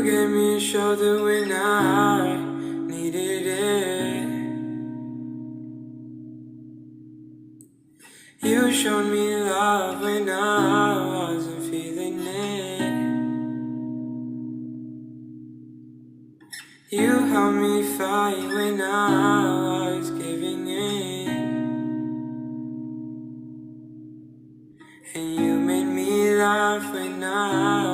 gave me a shoulder when I needed it. You showed me love when I wasn't feeling it. You helped me fight when I was giving in. And you made me laugh when I